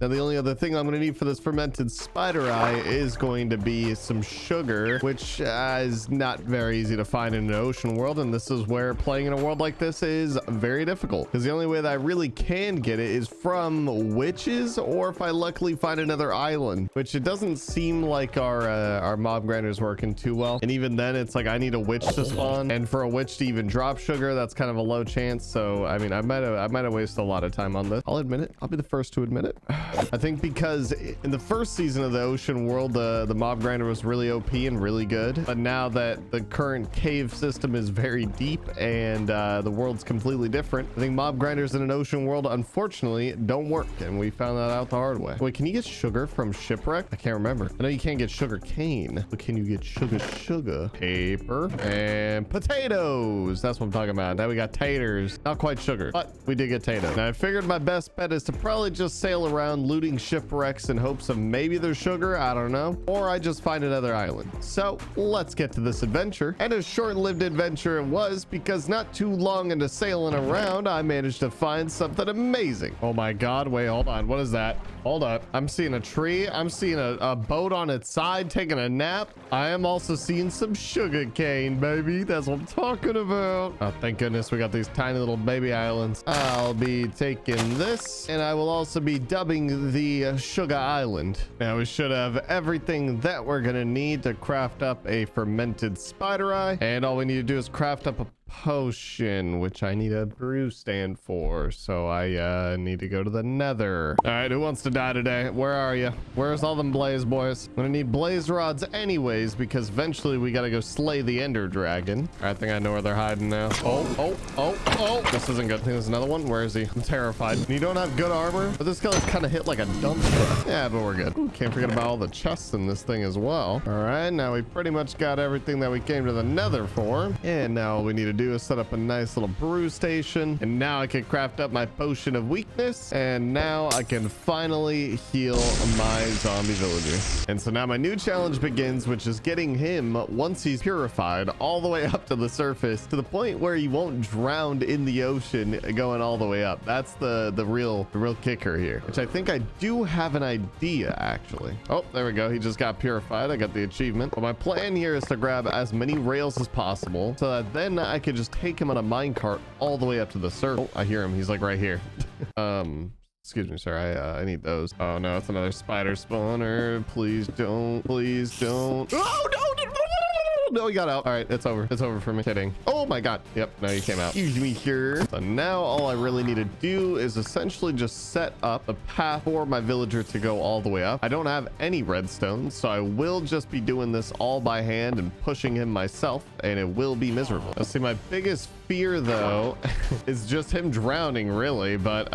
fermented spider eye is going to be some sugar, which is not very easy to find in an ocean world. And this is where playing in a world like this is very difficult, because the only way that I really can get it is from witches, or if I luckily find another island, which it doesn't seem like our mob grinder's working too well. And even then, it's like I need a witch to spawn, and for a witch to even drop sugar, that's kind of a low chance. So I mean, I might have wasted a lot of time on this. I'll admit it. I'll be the first to admit it. I think because in the first season of the ocean world, the mob grinder was really OP and really good, but now that the current cave system is very deep and the world's completely different, I think mob grinders in an ocean world unfortunately don't work, and we found that out the hard way. Wait, can you get sugar from shipwreck? I can't remember. I know you can't get sugar cane, but can you get sugar, paper, and potatoes? That's what I'm talking about. Now we got taters. Not quite sugar, but we did get taters. Now I figured my best bet is to probably just sail around looting shipwrecks in hopes of maybe there's sugar, I don't know, or I just find another island. So let's get to this adventure. And a short-lived adventure it was, because not too long into sailing around, I managed to find something amazing. Oh my god, wait, hold on. What is that? Hold up. I'm seeing a tree. I'm seeing a boat on its side taking a nap. I am also seeing some sugar cane, baby. That's what I'm talking about. Oh, thank goodness we got these tiny little baby islands. I'll be taking this, and I will also be dubbing the Sugar Island. Now we should have everything that we're gonna need to craft up a fermented spider eye, and all we need to do is craft up a potion, which I need a brew stand for, so I need to go to the nether. All right, who wants to die today? Where are you? Where's all them blaze boys? I'm gonna need blaze rods anyways, because eventually we gotta go slay the ender dragon. I think I know where they're hiding now. Oh, this isn't good. I think there's another one. Where is he? I'm terrified. And you don't have good armor, but this guy's kind of hit like a dump truck. Yeah, but we're good. Ooh, can't forget about all the chests in this thing as well. All right, now we pretty much got everything that we came to the nether for, and now all we need to do is set up a nice little brew station, and now I can craft up my potion of weakness, and now I can finally heal my zombie villager. And so now my new challenge begins, which is getting him, once he's purified, all the way up to the surface, to the point where he won't drown in the ocean going all the way up. That's the real kicker here, which I think I do have an idea actually. Oh, there we go. He just got purified. I got the achievement. But my plan here is to grab as many rails as possible, so that then I could just take him on a minecart all the way up to the surface. Oh, I hear him. He's like right here. Excuse me, sir. I need those. Oh no, it's another spider spawner. Please don't. Please don't. Oh no! No, he got out. All right, it's over. It's over for me. Kidding. Oh my god. Yep, no, you came out. Excuse me here. So now all I really need to do is essentially just set up a path for my villager to go all the way up. I don't have any redstone, so I will just be doing this all by hand and pushing him myself, and it will be miserable. Let's see, my biggest fear though is just him drowning, really. But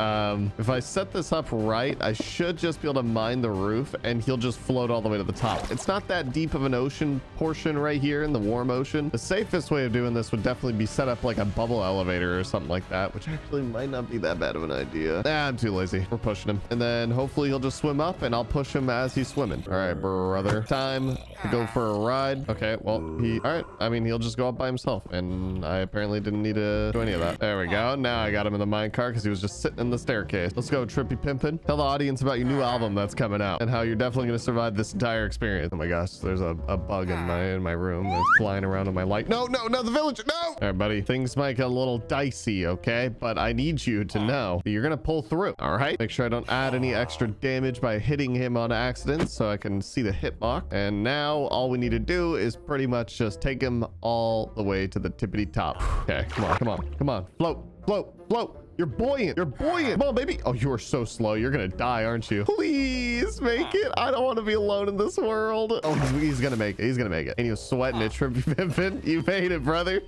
if I set this up right, I should just be able to mine the roof and he'll just float all the way to the top. It's not that deep of an ocean portion right here in the warm ocean. The safest way of doing this would definitely be set up like a bubble elevator or something like that, which actually might not be that bad of an idea. I'm too lazy. We're pushing him, and then hopefully he'll just swim up and I'll push him as he's swimming. All right, brother, time to go for a ride. Okay, well, all right, I mean, he'll just go up by himself, and I apparently didn't need to do any of that. There we go. Now I got him in the minecart because he was just sitting in the staircase. Let's go, Trippy Pimpin'. Tell the audience about your new album that's coming out and how you're definitely going to survive this entire experience. Oh my gosh, there's a bug in my room that's flying around on my light. No, the villager, no! All right, buddy, things might get a little dicey, okay? But I need you to know that you're going to pull through, all right? Make sure I don't add any extra damage by hitting him on accident so I can see the hitbox. And now all we need to do is pretty much just take him all the way to the tippity top. Okay, come on, float. You're buoyant. Come on, baby. Oh, you are so slow. You're gonna die, aren't you? Please make it. I don't want to be alone in this world. Oh, he's gonna make it. And he was sweating it, Trippy Pimpin'. You made it, brother.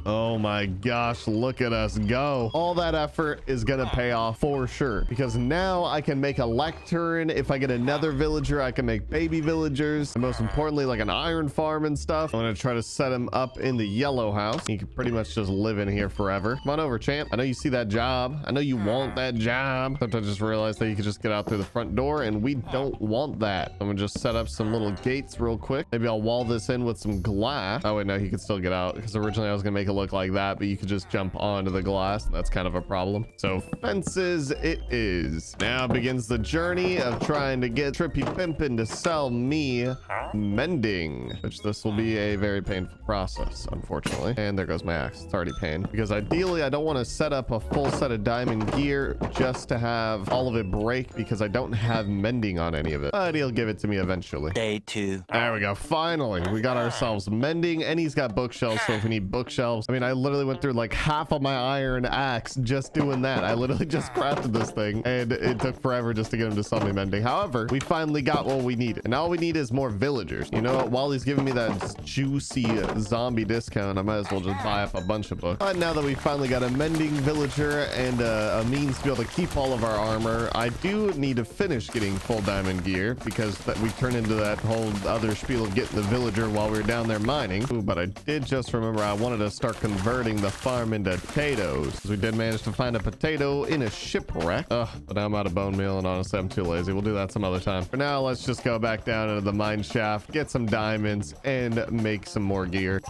Oh my gosh, look at us go. All that effort is gonna pay off for sure, because now I can make a lectern. If I get another villager, I can make baby villagers, and most importantly, like an iron farm and stuff. I'm gonna try to set him up in the yellow house. He can pretty much just live in here forever. Come on over, champ. I know you see that job. I know you want that job. Sometimes I just realized that you could just get out through the front door, and we don't want that. I'm gonna just set up some little gates real quick. Maybe I'll wall this in with some glass. Oh wait, no, he could still get out, because originally I was gonna make it look like that, but you could just jump onto the glass. That's kind of a problem. So fences it is. Now begins the journey of trying to get Trippy Pimpin' to sell me mending, which this will be a very painful process, unfortunately. And there goes my axe. It's already pain, because ideally I don't want to set up a full set of diamond gear just to have all of it break, because I don't have mending on any of it, but he'll give it to me eventually. Day 2. There we go. Finally, we got ourselves mending, and he's got bookshelves. So if we need bookshelves, I mean, I literally went through like half of my iron axe just doing that. I literally just crafted this thing, and it took forever just to get him to sell me mending. However, we finally got what we needed, and all we need is more villagers. You know what? While he's giving me that juicy zombie discount, I might as well just buy up a bunch of books. But now that we finally got a mending villager and a means to be able to keep all of our armor. I do need to finish getting full diamond gear because we turn into that whole other spiel of getting the villager while we were down there mining. Ooh, but I did just remember I wanted to start converting the farm into potatoes. We did manage to find a potato in a shipwreck. Ugh, but now I'm out of bone meal, and honestly, I'm too lazy. We'll do that some other time. For now, let's just go back down into the mine shaft, get some diamonds, and make some more gear.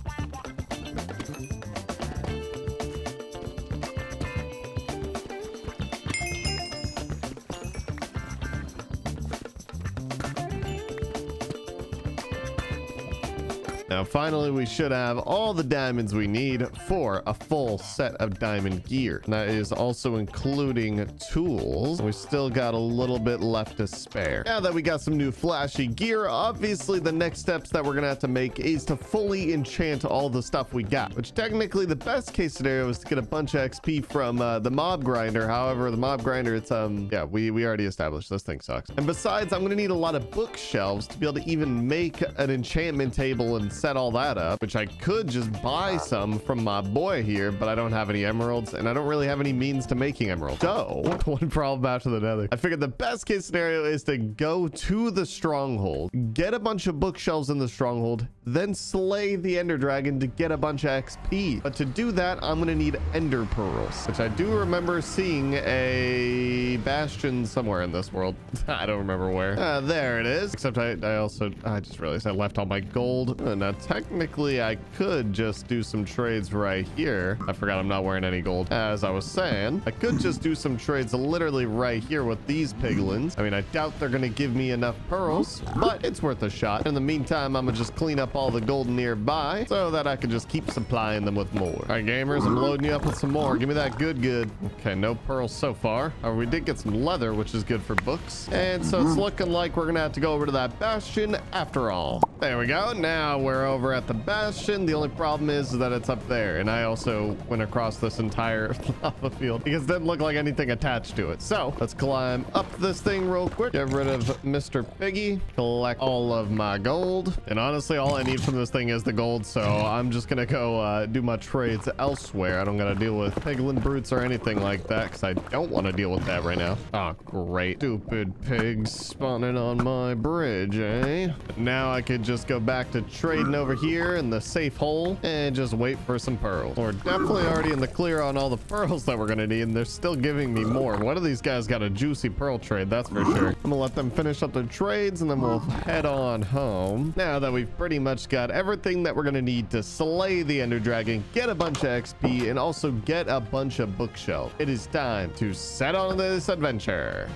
Now, finally, we should have all the diamonds we need for a full set of diamond gear. And that is also including tools. We still got a little bit left to spare. Now that we got some new flashy gear, obviously the next steps that we're gonna have to make is to fully enchant all the stuff we got, which technically the best case scenario is to get a bunch of XP from the mob grinder. However, the mob grinder, it's yeah, we already established this thing sucks. And besides, I'm gonna need a lot of bookshelves to be able to even make an enchantment table and set all that up, which I could just buy some from my boy here, but I don't have any emeralds, and I don't really have any means to making emeralds. So one problem after the nether. I figured the best case scenario is to go to the stronghold, get a bunch of bookshelves in the stronghold, then slay the ender dragon to get a bunch of XP. But to do that, I'm gonna need ender pearls, which I do remember seeing a bastion somewhere in this world. I don't remember where. There it is. Except I just realized I left all my gold. Now technically I could just do some trades right here. I forgot I'm not wearing any gold. As I was saying, I could just do some trades literally right here with these piglins. I mean, I doubt they're gonna give me enough pearls, but it's worth a shot. In the meantime, I'm gonna just clean up all the gold nearby so that I can just keep supplying them with more. All right, gamers, I'm loading you up with some more. Give me that good. Okay, no pearls so far. We did get some leather, which is good for books. And so it's looking like we're gonna have to go over to that bastion after all. There we go. Now we're over at the bastion. The only problem is that it's up there, and I also went across this entire lava field because it didn't look like anything attached to it. So let's climb up this thing real quick, get rid of Mr. Piggy, collect all of my gold, and honestly all I need from this thing is the gold, so I'm just gonna go do my trades elsewhere. I don't gotta deal with piglin brutes or anything like that because I don't want to deal with that right now. Oh great, stupid pigs spawning on my bridge, eh? Now I could just go back to trading over here in the safe hole and just wait for some pearls. We're definitely already in the clear on all the pearls that we're gonna need, and they're still giving me more. One of these guys got a juicy pearl trade, that's for sure. I'm gonna let them finish up their trades and then we'll head on home. Now that we've pretty much got everything that we're gonna need to slay the ender dragon, get a bunch of XP, and also get a bunch of bookshelves, it is time to set on this adventure.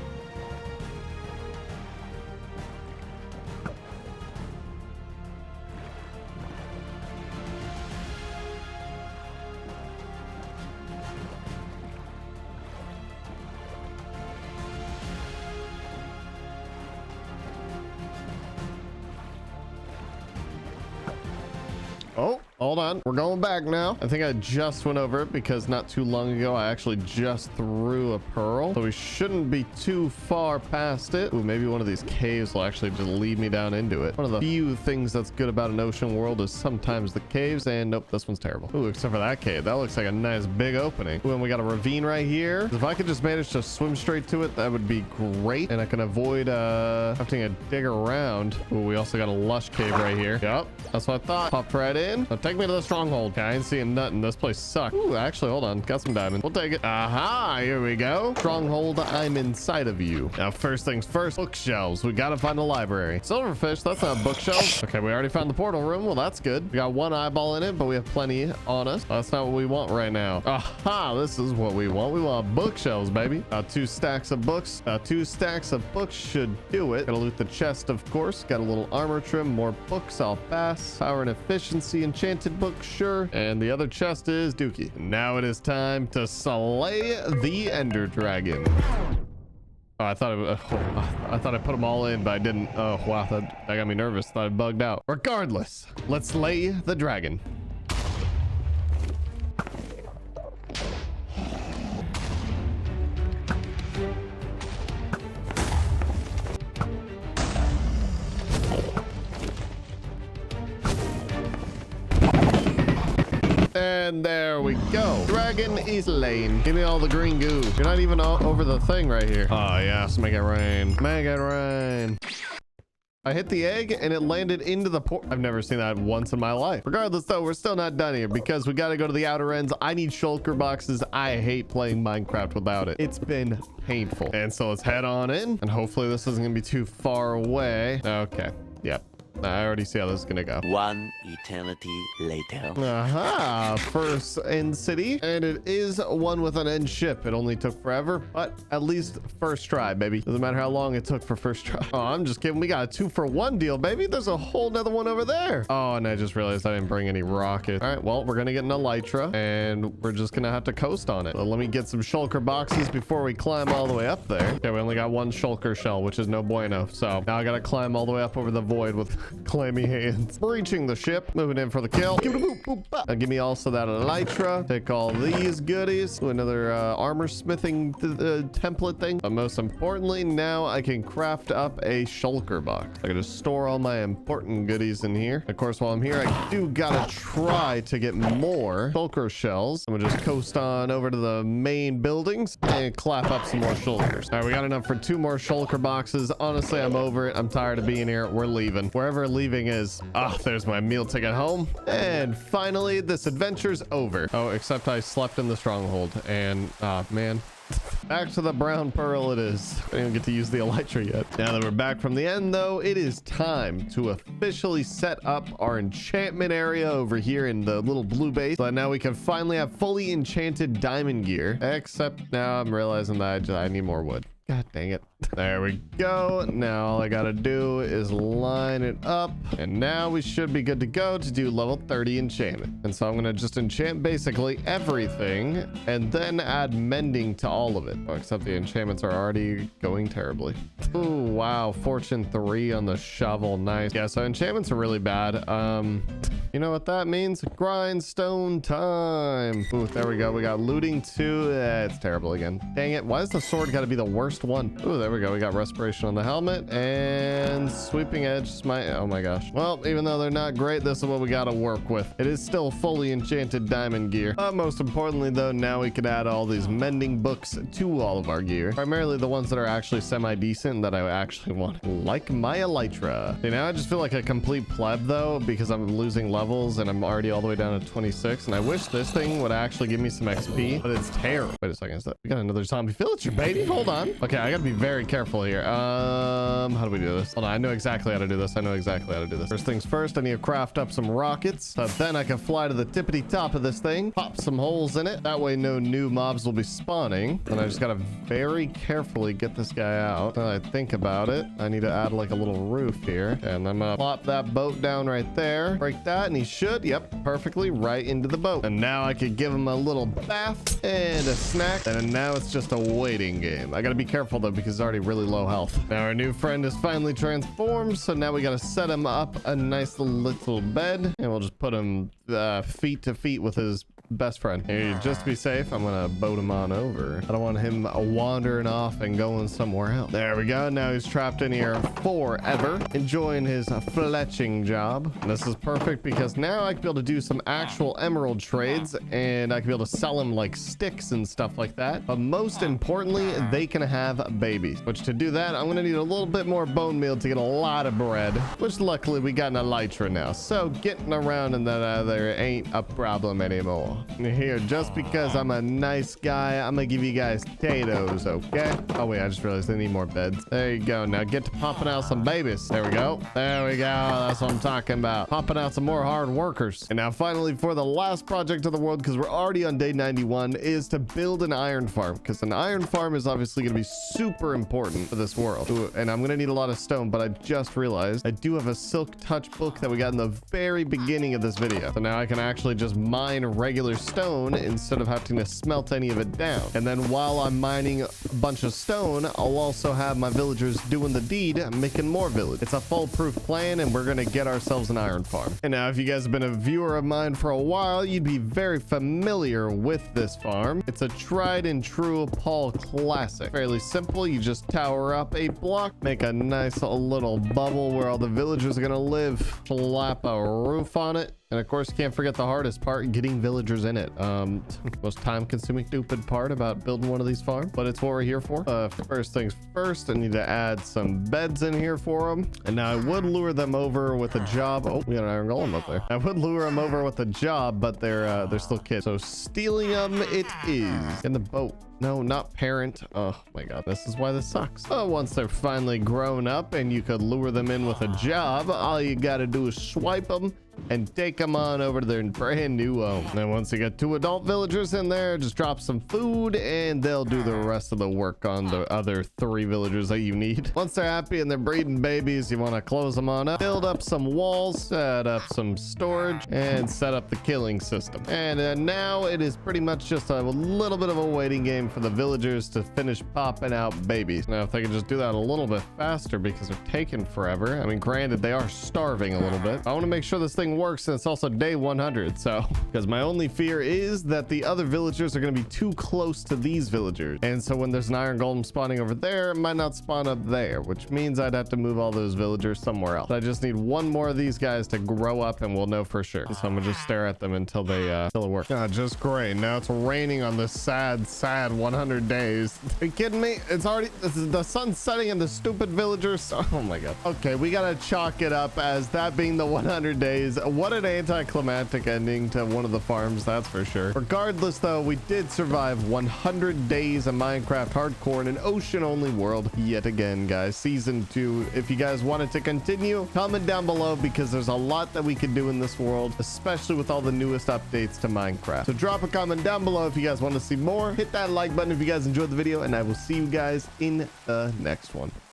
Oh, hold on. We're going back now. I think I just went over it because not too long ago, I actually just threw a pearl. So we shouldn't be too far past it. Ooh, maybe one of these caves will actually just lead me down into it. One of the few things that's good about an ocean world is sometimes the caves, and nope, this one's terrible. Ooh, except for that cave. That looks like a nice big opening. Ooh, and we got a ravine right here. If I could just manage to swim straight to it, that would be great. And I can avoid having to dig around. Ooh, we also got a lush cave right here. Yep, that's what I thought. Popped right in. Now take me to the stronghold. Okay, I ain't seeing nothing. This place sucks. Ooh, actually, hold on. Got some diamonds. We'll take it. Aha, here we go. Stronghold, I'm inside of you. Now, first things first, bookshelves. We gotta find a library. Silverfish, that's not a bookshelf. Okay, we already found the portal room. Well, that's good. We got one eyeball in it, but we have plenty on us. That's not what we want right now. Aha, this is what we want. We want bookshelves, baby. 2 stacks of books. 2 stacks of books should do it. Gotta loot the chest, of course. Got a little armor trim, more books, I'll pass. Power and efficiency, enchanted book, sure. And the other chest is dookie. Now it is time to slay the ender dragon. Oh, I thought I put them all in, but I didn't. Oh wow, that got me nervous. Thought I bugged out. Regardless, let's slay the dragon. And there we go. Dragon is slain. Give me all the green goo. You're not even over the thing right here. Oh, yes. Make it rain. Make it rain. I hit the egg and it landed into the port. I've never seen that once in my life. Regardless, though, we're still not done here because we got to go to the outer ends. I need shulker boxes. I hate playing Minecraft without it. It's been painful. And so let's head on in. And hopefully this isn't going to be too far away. Okay. Yep. I already see how this is gonna go. One eternity later. Aha, first end city, and it is one with an end ship. It only took forever, but at least first try, baby. Doesn't matter how long it took for first try. Oh, I'm just kidding. We got a 2-for-1 deal, baby. There's a whole nother one over there. Oh, and I just realized I didn't bring any rockets. All right, well, we're gonna get an elytra, and we're just gonna have to coast on it. So let me get some shulker boxes before we climb all the way up there. Okay, we only got one shulker shell, which is no bueno. So now I gotta climb all the way up over the void with clammy hands. Breaching the ship, moving in for the kill. Now give me also that elytra. Take all these goodies. Do another armor smithing template thing. But most importantly, now I can craft up a shulker box. I can just store all my important goodies in here. Of course, while I'm here, I do gotta try to get more shulker shells. I'm gonna just coast on over to the main buildings and clap up some more shulkers. All right, we got enough for 2 more shulker boxes. Honestly, I'm over it. I'm tired of being here. We're leaving. Wherever leaving is. Ah, there's my meal ticket home. And finally, this adventure's over. Oh, except I slept in the stronghold. And, man. Back to the brown pearl it is. I didn't get to use the elytra yet. Now that we're back from the end, though, it is time to officially set up our enchantment area over here in the little blue base. So that now we can finally have fully enchanted diamond gear. Except now I'm realizing that I need more wood. God dang it. There we go. Now all I gotta do is line it up. And now we should be good to go to do level 30 enchantment. And so I'm gonna just enchant basically everything and then add mending to all of it. Oh, except the enchantments are already going terribly. Ooh, wow. Fortune 3 on the shovel. Nice. Yeah, so enchantments are really bad. You know what that means? Grindstone time. Ooh, there we go. We got looting 2. It's terrible again. Dang it. Why is the sword got to be the worst one? Ooh, there we go. We got respiration on the helmet and sweeping edge smite. Oh my gosh. Well, even though they're not great, this is what we got to work with. It is still fully enchanted diamond gear. Most importantly, though, now we can add all these mending books to all of our gear. Primarily the ones that are actually semi-decent that I actually want. Like my elytra. See, now I just feel like a complete pleb, though, because I'm losing levels and I'm already all the way down to 26. And I wish this thing would actually give me some XP, but it's terrible. Wait a second. Is that we got another zombie villager, baby? Hold on. Okay, I gotta be very careful here. How do we do this? Hold on. I know exactly how to do this. I know exactly how to do this. First things first, I need to craft up some rockets. So then I can fly to the tippity top of this thing, pop some holes in it. That way no new mobs will be spawning. And I just gotta very carefully get this guy out. Now that I think about it, I need to add like a little roof here. And I'm gonna plop that boat down right there. Break that, and he should, yep, perfectly right into the boat. And now I could give him a little bath and a snack. And now it's just a waiting game. I gotta be careful though, because he's already really low health. Now our new friend is finally transformed. So now we gotta set him up a nice little bed. And we'll just put him feet to feet with his best friend. Hey, just to be safe, I'm gonna boat him on over. I don't want him wandering off and going somewhere else. There we go. Now he's trapped in here forever, enjoying his fletching job. And this is perfect because now I can be able to do some actual emerald trades, and I can be able to sell him like sticks and stuff like that. But most importantly, they can have babies, which to do that, I'm gonna need a little bit more bone meal to get a lot of bread, which luckily we got an elytra now. So getting around in that there ain't a problem anymore. Here, just because I'm a nice guy, I'm gonna give you guys potatoes, okay? Oh wait, I just realized they need more beds. There you go. Now get to popping out some babies. There we go. There we go. That's what I'm talking about. Popping out some more hard workers. And now finally, for the last project of the world, because we're already on day 91, is to build an iron farm, because an iron farm is obviously going to be super important for this world. Ooh, and I'm going to need a lot of stone, but I just realized I do have a silk touch book that we got in the very beginning of this video. So now I can actually just mine regular stone instead of having to smelt any of it down. And then while I'm mining a bunch of stone, I'll also have my villagers doing the deed, making more village. It's a foolproof plan, and we're going to get ourselves an iron farm. And now if you guys have been a viewer of mine for a while, you'd be very familiar with this farm. It's a tried and true Paul classic. Fairly simple. You just tower up a block, make a nice little bubble where all the villagers are going to live, slap a roof on it, And of course, you can't forget the hardest part, getting villagers in it. Most time-consuming, stupid part about building one of these farms, but it's what we're here for. First things first, I need to add some beds in here for them. And now I would lure them over with a job. Oh, we got an iron golem up there. I would lure them over with a job, but they're still kids. So stealing them it is. In the boat. No, not parent. Oh my god, this is why this sucks. Oh, once they're finally grown up and you could lure them in with a job, all you gotta do is swipe them and take them on over to their brand new home. And then once you get 2 adult villagers in there, just drop some food and they'll do the rest of the work on the other 3 villagers that you need. Once they're happy and they're breeding babies, you want to close them on up, build up some walls, set up some storage, and set up the killing system. And now it is pretty much just a little bit of a waiting game for the villagers to finish popping out babies. Now, if they could just do that a little bit faster because they're taking forever. I mean, granted, they are starving a little bit. I want to make sure this thing works, and it's also day 100. So, because my only fear is that the other villagers are going to be too close to these villagers. And so when there's an iron golem spawning over there, it might not spawn up there, which means I'd have to move all those villagers somewhere else. I just need 1 more of these guys to grow up and we'll know for sure. So I'm gonna just stare at them until they work. God, just great. Now it's raining on this sad 100 days. Are you kidding me? It's already, the sun's setting and the stupid villagers. Oh my god. Okay, we gotta chalk it up as that being the 100 days. What an anticlimactic ending to one of the farms, that's for sure. Regardless though, we did survive 100 days of Minecraft hardcore in an ocean only world yet again, guys. Season 2. If you guys wanted to continue, comment down below because there's a lot that we can do in this world, especially with all the newest updates to Minecraft. So drop a comment down below if you guys want to see more. Hit that like button if you guys enjoyed the video, and I will see you guys in the next one.